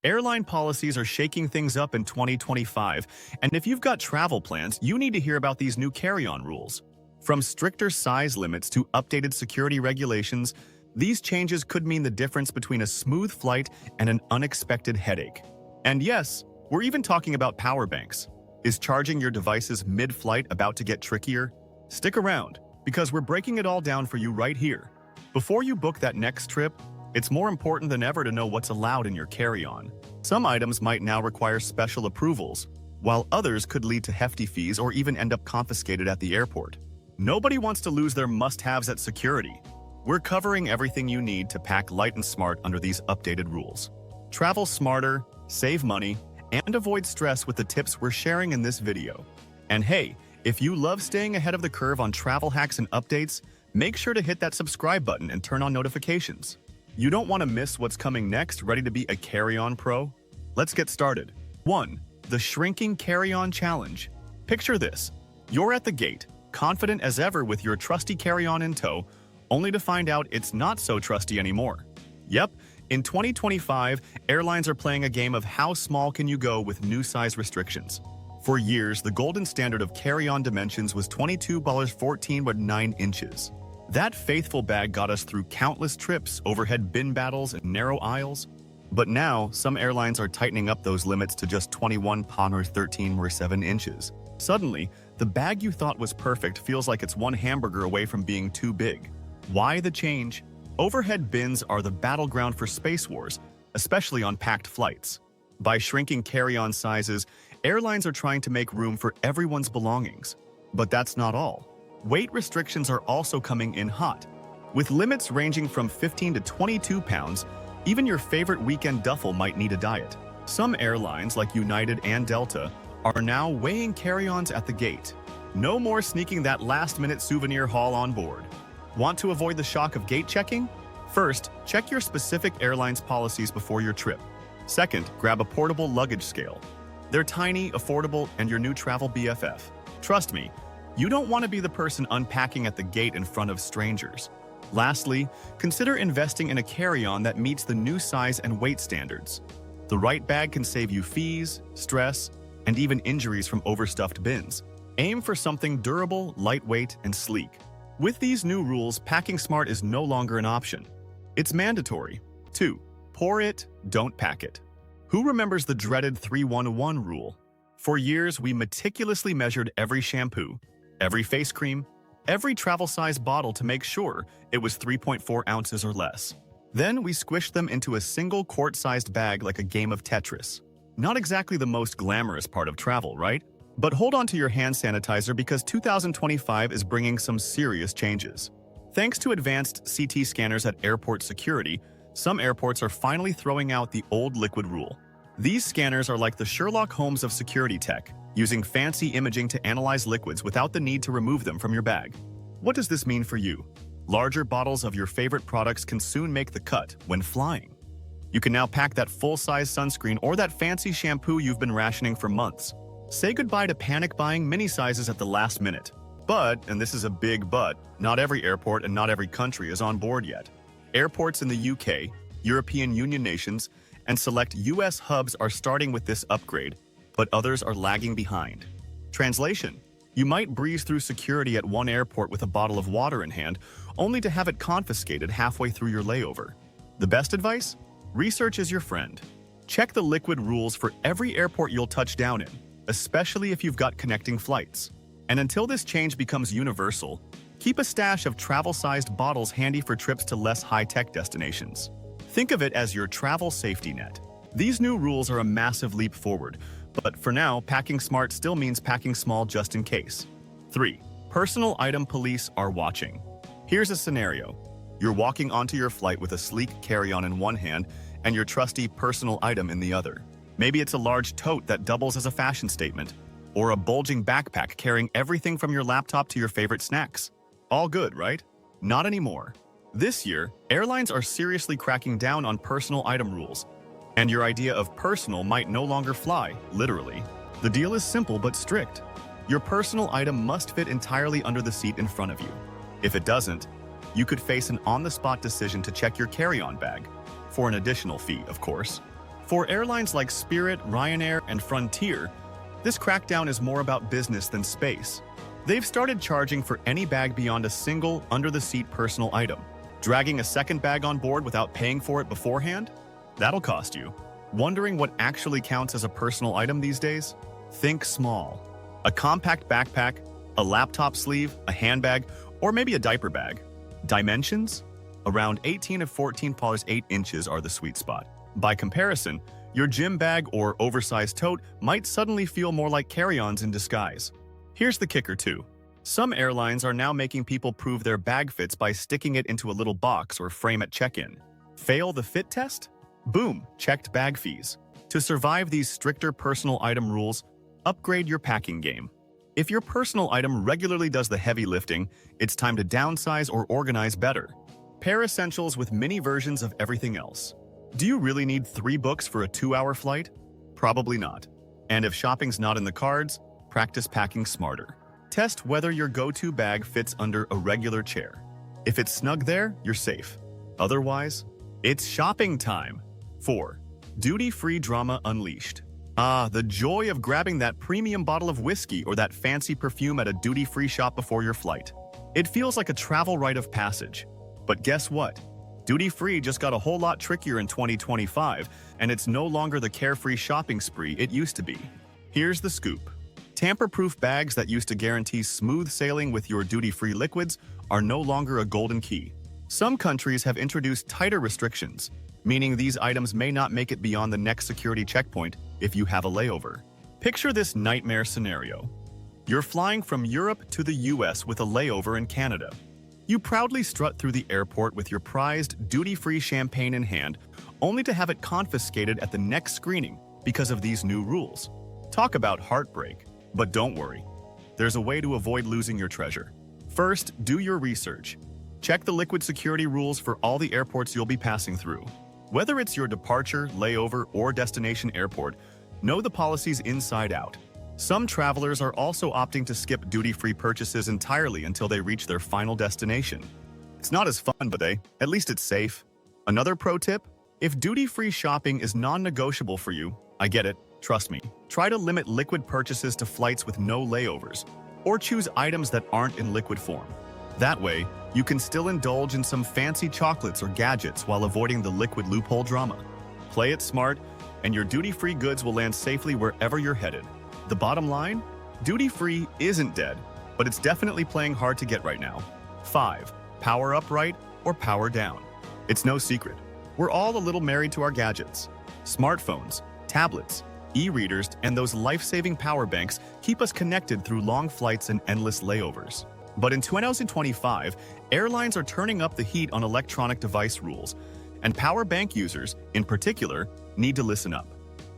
Airline policies are shaking things up in 2025, and if you've got travel plans, you need to hear about these new carry-on rules. From stricter size limits to updated security regulations, these changes could mean the difference between a smooth flight and an unexpected headache. And yes, we're even talking about power banks. Is charging your devices mid-flight about to get trickier? Stick around, because we're breaking it all down for you right here. Before you book that next trip, it's more important than ever to know what's allowed in your carry-on. Some items might now require special approvals, while others could lead to hefty fees or even end up confiscated at the airport. Nobody wants to lose their must-haves at security. We're covering everything you need to pack light and smart under these updated rules. Travel smarter, save money, and avoid stress with the tips we're sharing in this video. And hey, if you love staying ahead of the curve on travel hacks and updates, make sure to hit that subscribe button and turn on notifications. You don't want to miss what's coming next. Ready to be a carry-on pro? Let's get started. 1. The Shrinking Carry-On Challenge. Picture this. You're at the gate, confident as ever with your trusty carry-on in tow, only to find out it's not so trusty anymore. Yep, in 2025, airlines are playing a game of how small can you go with new size restrictions. For years, the golden standard of carry-on dimensions was 22.14 inches. That faithful bag got us through countless trips, overhead bin battles, and narrow aisles. But now, some airlines are tightening up those limits to just 21.13 inches. Suddenly, the bag you thought was perfect feels like it's one hamburger away from being too big. Why the change? Overhead bins are the battleground for space wars, especially on packed flights. By shrinking carry-on sizes, airlines are trying to make room for everyone's belongings. But that's not all. Weight restrictions are also coming in hot. With limits ranging from 15 to 22 pounds, even your favorite weekend duffel might need a diet. Some airlines, like United and Delta, are now weighing carry-ons at the gate. No more sneaking that last-minute souvenir haul on board. Want to avoid the shock of gate checking? First, check your specific airline's policies before your trip. Second, grab a portable luggage scale. They're tiny, affordable, and your new travel BFF. Trust me, you don't want to be the person unpacking at the gate in front of strangers. Lastly, consider investing in a carry-on that meets the new size and weight standards. The right bag can save you fees, stress, and even injuries from overstuffed bins. Aim for something durable, lightweight, and sleek. With these new rules, packing smart is no longer an option. It's mandatory. 2. Pour it, don't pack it. Who remembers the dreaded 3-1-1 rule? For years, we meticulously measured every shampoo, every face cream, every travel-size bottle to make sure it was 3.4 ounces or less. Then we squished them into a single quart-sized bag like a game of Tetris. Not exactly the most glamorous part of travel, right? But hold on to your hand sanitizer because 2025 is bringing some serious changes. Thanks to advanced CT scanners at airport security, some airports are finally throwing out the old liquid rule. These scanners are like the Sherlock Holmes of security tech, using fancy imaging to analyze liquids without the need to remove them from your bag. What does this mean for you? Larger bottles of your favorite products can soon make the cut when flying. You can now pack that full-size sunscreen or that fancy shampoo you've been rationing for months. Say goodbye to panic buying mini sizes at the last minute. But, and this is a big but, not every airport and not every country is on board yet. Airports in the UK, European Union nations, and select US hubs are starting with this upgrade, but others are lagging behind. Translation: you might breeze through security at one airport with a bottle of water in hand, only to have it confiscated halfway through your layover. The best advice? Research is your friend. Check the liquid rules for every airport you'll touch down in, especially if you've got connecting flights. And until this change becomes universal, keep a stash of travel-sized bottles handy for trips to less high-tech destinations. Think of it as your travel safety net. These new rules are a massive leap forward, but for now, packing smart still means packing small just in case. 3. Personal item police are watching. Here's a scenario. You're walking onto your flight with a sleek carry-on in one hand and your trusty personal item in the other. Maybe it's a large tote that doubles as a fashion statement, or a bulging backpack carrying everything from your laptop to your favorite snacks. All good, right? Not anymore. This year, airlines are seriously cracking down on personal item rules, and your idea of personal might no longer fly, literally. The deal is simple but strict. Your personal item must fit entirely under the seat in front of you. If it doesn't, you could face an on-the-spot decision to check your carry-on bag, for an additional fee, of course. For airlines like Spirit, Ryanair, and Frontier, this crackdown is more about business than space. They've started charging for any bag beyond a single, under-the-seat personal item. Dragging a second bag on board without paying for it beforehand? That'll cost you. Wondering what actually counts as a personal item these days? Think small. A compact backpack, a laptop sleeve, a handbag, or maybe a diaper bag. Dimensions? Around 18 to 14.8 inches are the sweet spot. By comparison, your gym bag or oversized tote might suddenly feel more like carry-ons in disguise. Here's the kicker too. Some airlines are now making people prove their bag fits by sticking it into a little box or frame at check-in. Fail the fit test? Boom, checked bag fees. To survive these stricter personal item rules, upgrade your packing game. If your personal item regularly does the heavy lifting, it's time to downsize or organize better. Pair essentials with mini versions of everything else. Do you really need 3 books for a 2-hour flight? Probably not. And if shopping's not in the cards, practice packing smarter. Test whether your go-to bag fits under a regular chair. If it's snug there, you're safe. Otherwise, it's shopping time. 4. Duty-free drama unleashed. Ah, the joy of grabbing that premium bottle of whiskey or that fancy perfume at a duty-free shop before your flight. It feels like a travel rite of passage. But guess what? Duty-free just got a whole lot trickier in 2025, and it's no longer the carefree shopping spree it used to be. Here's the scoop. Tamper-proof bags that used to guarantee smooth sailing with your duty-free liquids are no longer a golden key. Some countries have introduced tighter restrictions, meaning these items may not make it beyond the next security checkpoint if you have a layover. Picture this nightmare scenario. You're flying from Europe to the US with a layover in Canada. You proudly strut through the airport with your prized duty-free champagne in hand, only to have it confiscated at the next screening because of these new rules. Talk about heartbreak. But don't worry. There's a way to avoid losing your treasure. First, do your research. Check the liquid security rules for all the airports you'll be passing through. Whether it's your departure, layover, or destination airport, know the policies inside out. Some travelers are also opting to skip duty-free purchases entirely until they reach their final destination. It's not as fun, but at least it's safe. Another pro tip? If duty-free shopping is non-negotiable for you, I get it, trust me. Try to limit liquid purchases to flights with no layovers, or choose items that aren't in liquid form. That way, you can still indulge in some fancy chocolates or gadgets while avoiding the liquid loophole drama. Play it smart, and your duty-free goods will land safely wherever you're headed. The bottom line? Duty-free isn't dead, but it's definitely playing hard to get right now. 5. Power up right or power down. It's no secret. We're all a little married to our gadgets. Smartphones, tablets, e-readers, and those life-saving power banks keep us connected through long flights and endless layovers. But in 2025, airlines are turning up the heat on electronic device rules, and power bank users, in particular, need to listen up.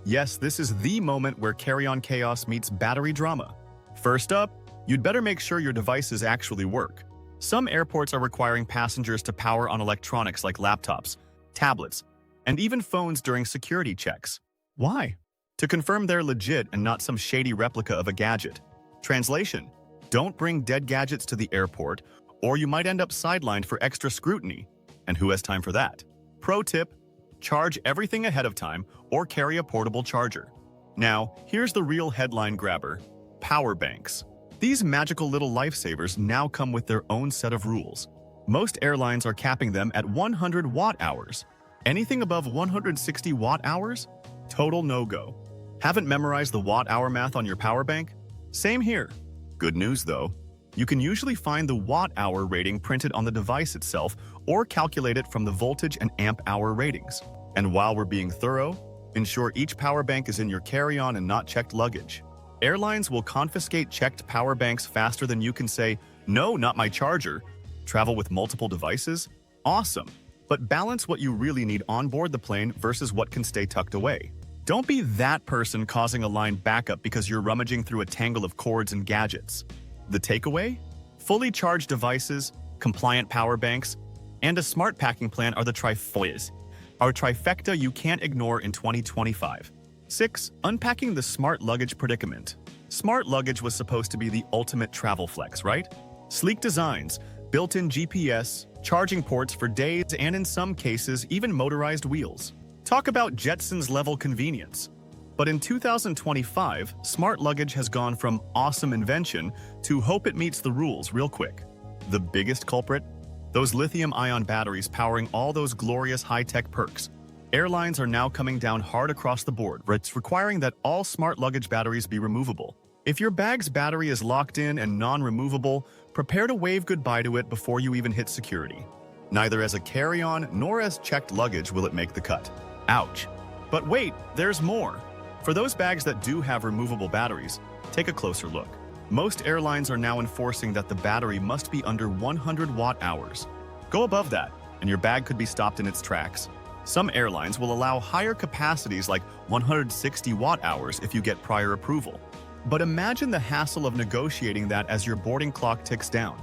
Yes, this is the moment where carry-on chaos meets battery drama. First up, you'd better make sure your devices actually work. Some airports are requiring passengers to power on electronics like laptops, tablets, and even phones during security checks. Why? To confirm they're legit and not some shady replica of a gadget. Translation: don't bring dead gadgets to the airport, or you might end up sidelined for extra scrutiny. And who has time for that? Pro tip: charge everything ahead of time or carry a portable charger. Now, here's the real headline grabber: power banks. These magical little lifesavers now come with their own set of rules. Most airlines are capping them at 100 watt-hours. Anything above 160 watt-hours? Total no-go. Haven't memorized the watt-hour math on your power bank? Same here. Good news though. You can usually find the watt-hour rating printed on the device itself or calculate it from the voltage and amp-hour ratings. And while we're being thorough, ensure each power bank is in your carry-on and not checked luggage. Airlines will confiscate checked power banks faster than you can say, "No, not my charger." Travel with multiple devices? Awesome. But balance what you really need on board the plane versus what can stay tucked away. Don't be that person causing a line backup because you're rummaging through a tangle of cords and gadgets. The takeaway? Fully charged devices, compliant power banks, and a smart packing plan are the trifecta you can't ignore in 2025. 6. Unpacking the smart luggage predicament. Smart luggage was supposed to be the ultimate travel flex, right? Sleek designs, built-in GPS, charging ports for days, and in some cases, even motorized wheels. Talk about Jetsons level convenience. But in 2025, smart luggage has gone from awesome invention to hope it meets the rules real quick. The biggest culprit? Those lithium-ion batteries powering all those glorious high-tech perks. Airlines are now coming down hard across the board, requiring that all smart luggage batteries be removable. If your bag's battery is locked in and non-removable, prepare to wave goodbye to it before you even hit security. Neither as a carry-on nor as checked luggage will it make the cut. Ouch. But wait, there's more. For those bags that do have removable batteries, take a closer look. Most airlines are now enforcing that the battery must be under 100 watt-hours. Go above that, and your bag could be stopped in its tracks. Some airlines will allow higher capacities like 160 watt-hours if you get prior approval. But imagine the hassle of negotiating that as your boarding clock ticks down.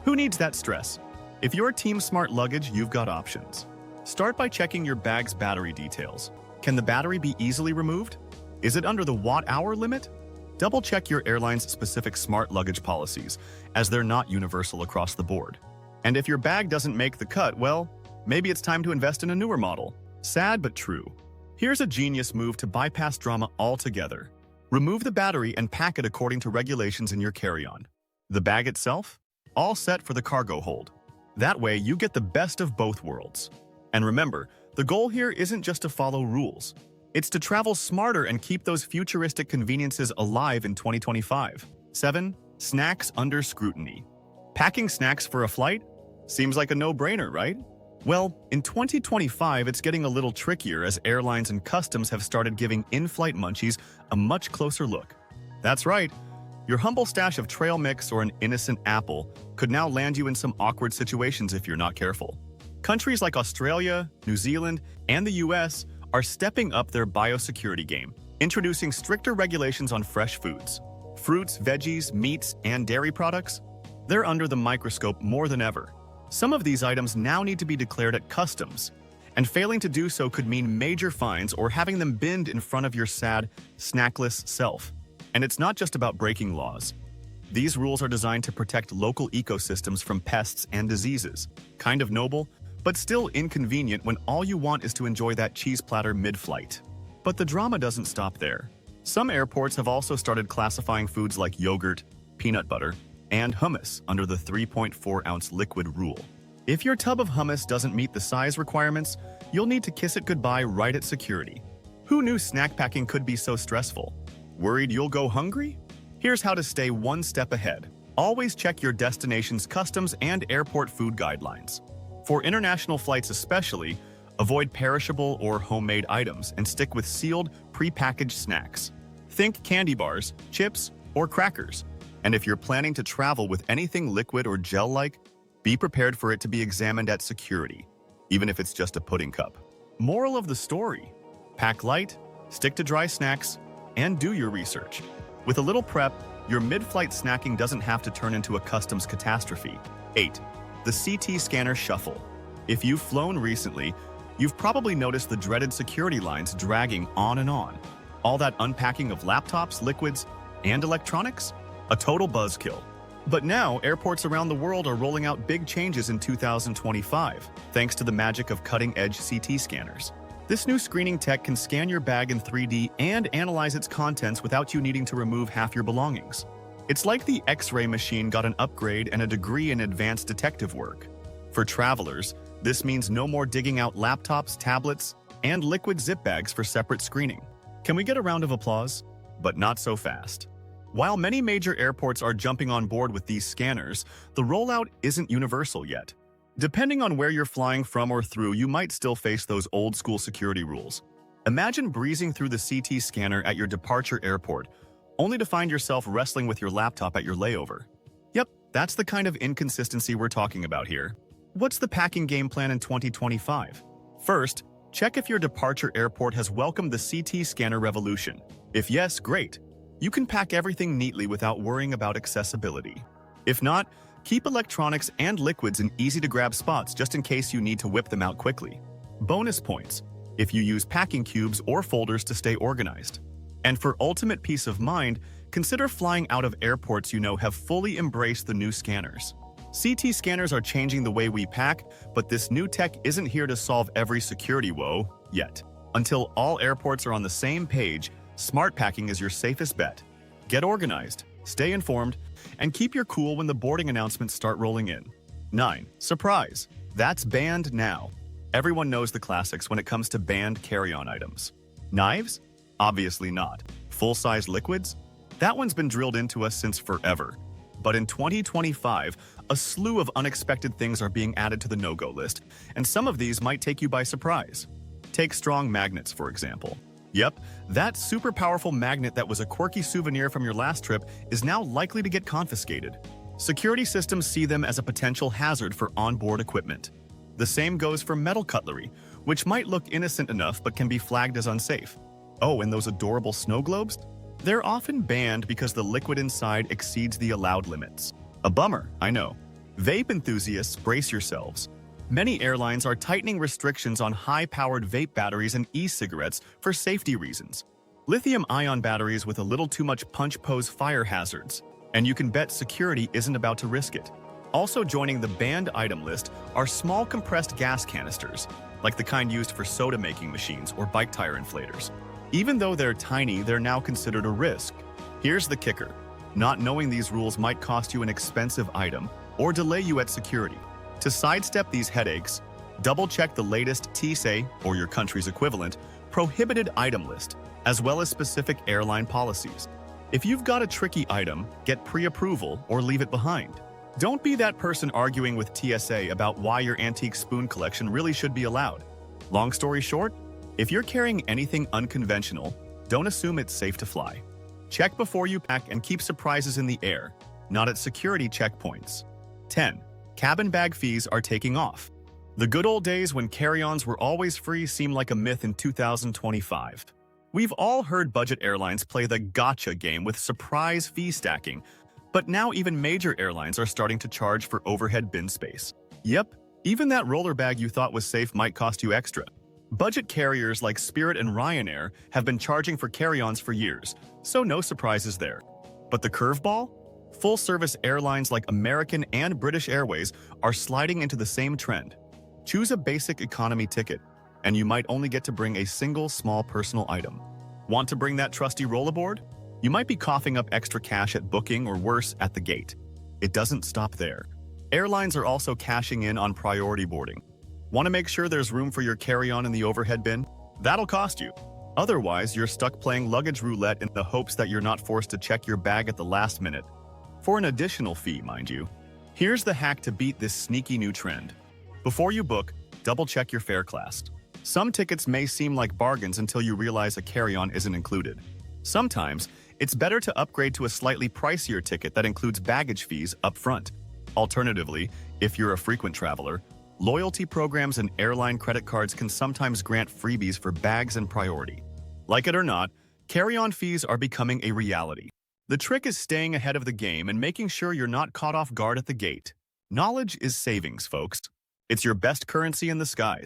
Who needs that stress? If you're Team Smart Luggage, you've got options. Start by checking your bag's battery details. Can the battery be easily removed? Is it under the watt-hour limit? Double-check your airline's specific smart luggage policies, as they're not universal across the board. And if your bag doesn't make the cut, well, maybe it's time to invest in a newer model. Sad but true. Here's a genius move to bypass drama altogether. Remove the battery and pack it according to regulations in your carry-on. The bag itself? All set for the cargo hold. That way, you get the best of both worlds. And remember, the goal here isn't just to follow rules. It's to travel smarter and keep those futuristic conveniences alive in 2025. 7. Snacks under scrutiny. Packing snacks for a flight? Seems like a no-brainer, right? Well, in 2025, it's getting a little trickier as airlines and customs have started giving in-flight munchies a much closer look. That's right. Your humble stash of trail mix or an innocent apple could now land you in some awkward situations if you're not careful. Countries like Australia, New Zealand, and the US are stepping up their biosecurity game, introducing stricter regulations on fresh foods. Fruits, veggies, meats, and dairy products? They're under the microscope more than ever. Some of these items now need to be declared at customs, and failing to do so could mean major fines or having them binned in front of your sad, snackless self. And it's not just about breaking laws. These rules are designed to protect local ecosystems from pests and diseases. Kind of noble, but still inconvenient when all you want is to enjoy that cheese platter mid-flight. But the drama doesn't stop there. Some airports have also started classifying foods like yogurt, peanut butter, and hummus under the 3.4-ounce liquid rule. If your tub of hummus doesn't meet the size requirements, you'll need to kiss it goodbye right at security. Who knew snack packing could be so stressful? Worried you'll go hungry? Here's how to stay one step ahead. Always check your destination's customs and airport food guidelines. For international flights especially, avoid perishable or homemade items and stick with sealed, pre-packaged snacks. Think candy bars, chips, or crackers. And if you're planning to travel with anything liquid or gel-like, be prepared for it to be examined at security, even if it's just a pudding cup. Moral of the story: pack light, stick to dry snacks, and do your research. With a little prep, your mid-flight snacking doesn't have to turn into a customs catastrophe. 8. The CT scanner shuffle. If you've flown recently, you've probably noticed the dreaded security lines dragging on and on. All that unpacking of laptops, liquids, and electronics? A total buzzkill. But now, airports around the world are rolling out big changes in 2025, thanks to the magic of cutting-edge CT scanners. This new screening tech can scan your bag in 3D and analyze its contents without you needing to remove half your belongings. It's like the X-ray machine got an upgrade and a degree in advanced detective work. For travelers, this means no more digging out laptops, tablets, and liquid zip bags for separate screening. Can we get a round of applause? But not so fast. While many major airports are jumping on board with these scanners, the rollout isn't universal yet. Depending on where you're flying from or through, you might still face those old-school security rules. Imagine breezing through the CT scanner at your departure airport, only to find yourself wrestling with your laptop at your layover. Yep, that's the kind of inconsistency we're talking about here. What's the packing game plan in 2025? First, check if your departure airport has welcomed the CT scanner revolution. If yes, great. You can pack everything neatly without worrying about accessibility. If not, keep electronics and liquids in easy-to-grab spots just in case you need to whip them out quickly. Bonus points if you use packing cubes or folders to stay organized. And for ultimate peace of mind, consider flying out of airports you know have fully embraced the new scanners. CT scanners are changing the way we pack, but this new tech isn't here to solve every security woe yet. Until all airports are on the same page, smart packing is your safest bet. Get organized, stay informed, and keep your cool when the boarding announcements start rolling in. 9. Surprise. That's banned now. Everyone knows the classics when it comes to banned carry-on items. Knives? Obviously not. Full-size liquids? That one's been drilled into us since forever. But in 2025, a slew of unexpected things are being added to the no-go list, and some of these might take you by surprise. Take strong magnets, for example. Yep, that super powerful magnet that was a quirky souvenir from your last trip is now likely to get confiscated. Security systems see them as a potential hazard for onboard equipment. The same goes for metal cutlery, which might look innocent enough but can be flagged as unsafe. Oh, and those adorable snow globes? They're often banned because the liquid inside exceeds the allowed limits. A bummer, I know. Vape enthusiasts, brace yourselves. Many airlines are tightening restrictions on high-powered vape batteries and e-cigarettes for safety reasons. Lithium-ion batteries with a little too much punch pose fire hazards, and you can bet security isn't about to risk it. Also joining the banned item list are small compressed gas canisters, like the kind used for soda-making machines or bike tire inflators. Even though they're tiny, they're now considered a risk. Here's the kicker. Not knowing these rules might cost you an expensive item or delay you at security. To sidestep these headaches, double-check the latest TSA, or your country's equivalent, prohibited item list, as well as specific airline policies. If you've got a tricky item, get pre-approval or leave it behind. Don't be that person arguing with TSA about why your antique spoon collection really should be allowed. Long story short, if you're carrying anything unconventional, don't assume it's safe to fly. Check before you pack and keep surprises in the air, not at security checkpoints. 10. Cabin bag fees are taking off. The good old days when carry-ons were always free seem like a myth in 2025. We've all heard budget airlines play the gotcha game with surprise fee stacking, but now even major airlines are starting to charge for overhead bin space. Yep, even that roller bag you thought was safe might cost you extra. Budget carriers like Spirit and Ryanair have been charging for carry-ons for years, so no surprises there. But the curveball? Full-service airlines like American and British Airways are sliding into the same trend. Choose a basic economy ticket, and you might only get to bring a single small personal item. Want to bring that trusty rollerboard? You might be coughing up extra cash at booking or worse, at the gate. It doesn't stop there. Airlines are also cashing in on priority boarding. Want to make sure there's room for your carry-on in the overhead bin? That'll cost you. Otherwise, you're stuck playing luggage roulette in the hopes that you're not forced to check your bag at the last minute. For an additional fee, mind you. Here's the hack to beat this sneaky new trend. Before you book, double-check your fare class. Some tickets may seem like bargains until you realize a carry-on isn't included. Sometimes, it's better to upgrade to a slightly pricier ticket that includes baggage fees up front. Alternatively, if you're a frequent traveler, loyalty programs and airline credit cards can sometimes grant freebies for bags and priority. Like it or not, carry-on fees are becoming a reality. The trick is staying ahead of the game and making sure you're not caught off guard at the gate. Knowledge is savings, folks. It's your best currency in the skies.